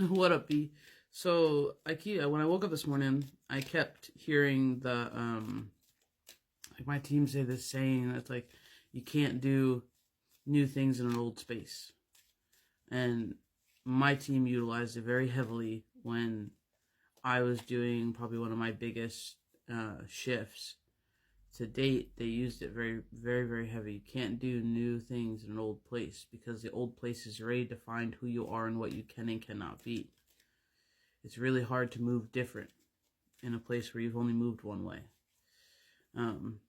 What up, B? So when I woke up this morning, I kept hearing like my team say this saying that's like you can't do new things in an old space, and my team utilized it very heavily when I was doing probably one of my biggest shifts to date. They used it very, very, very heavy. You can't do new things in an old place because the old place is already defined who you are and what you can and cannot be. It's really hard to move different in a place where you've only moved one way. And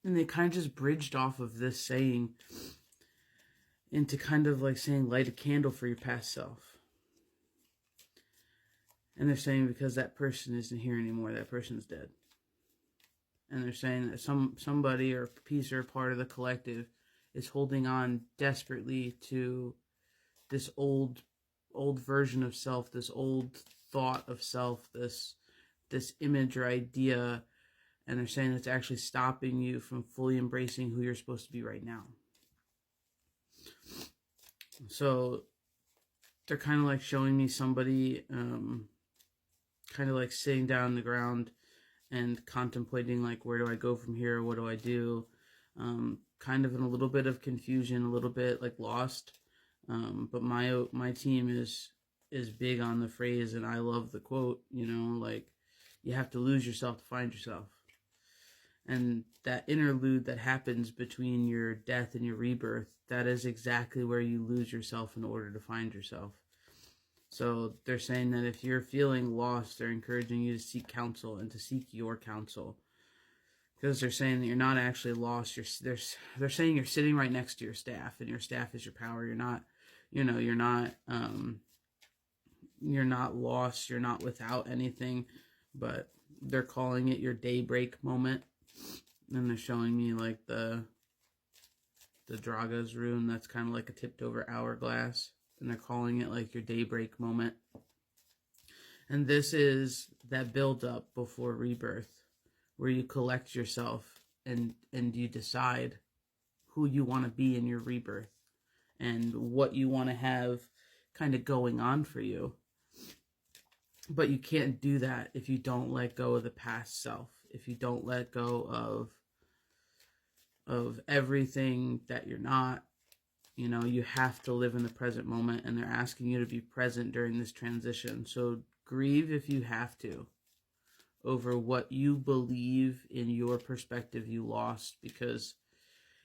they kind of just bridged off of this saying into kind of like saying light a candle for your past self. And they're saying because that person isn't here anymore, that person's dead. And they're saying that somebody or piece or part of the collective is holding on desperately to this old version of self, this old thought of self, this image or idea, and they're saying it's actually stopping you from fully embracing who you're supposed to be right now. So they're kind of like showing me somebody kind of like sitting down on the ground and contemplating like, where do I go from here? What do I do? Kind of in a little bit of confusion, a little bit like lost. But my team is big on the phrase, and I love the quote, like, you have to lose yourself to find yourself. And that interlude that happens between your death and your rebirth, that is exactly where you lose yourself in order to find yourself. So they're saying that if you're feeling lost, they're encouraging you to seek counsel and to seek your counsel. Because they're saying that you're not actually lost. They're saying you're sitting right next to your staff, and your staff is your power. You're not lost. You're not without anything, but they're calling it your daybreak moment. And they're showing me like the Draga's rune that's kind of like a tipped over hourglass, and they're calling it like your daybreak moment. And this is that build up before rebirth, where you collect yourself and you decide who you want to be in your rebirth and what you want to have kind of going on for you. But you can't do that if you don't let go of the past self, if you don't let go of everything that you're not. You have to live in the present moment, and they're asking you to be present during this transition. So grieve if you have to over what you believe in your perspective you lost, because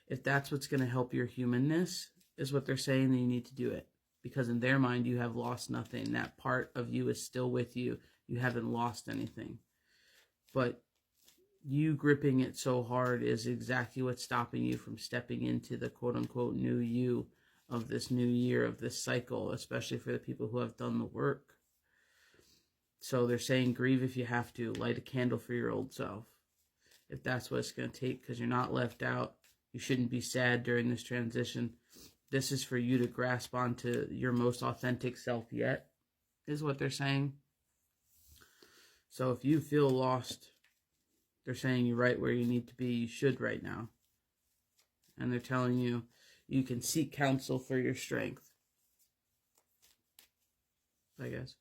if that's what's going to help your humanness, is what they're saying, then you need to do it. Because in their mind, you have lost nothing. That part of you is still with you. You haven't lost anything. But you gripping it so hard is exactly what's stopping you from stepping into the quote-unquote new you of this new year, of this cycle, especially for the people who have done the work. So they're saying grieve if you have to. Light a candle for your old self, if that's what it's going to take, because you're not left out. You shouldn't be sad during this transition. This is for you to grasp onto your most authentic self yet, is what they're saying. So if you feel lost, they're saying you're right where you need to be. You should right now. And they're telling you you can seek counsel for your strength, I guess.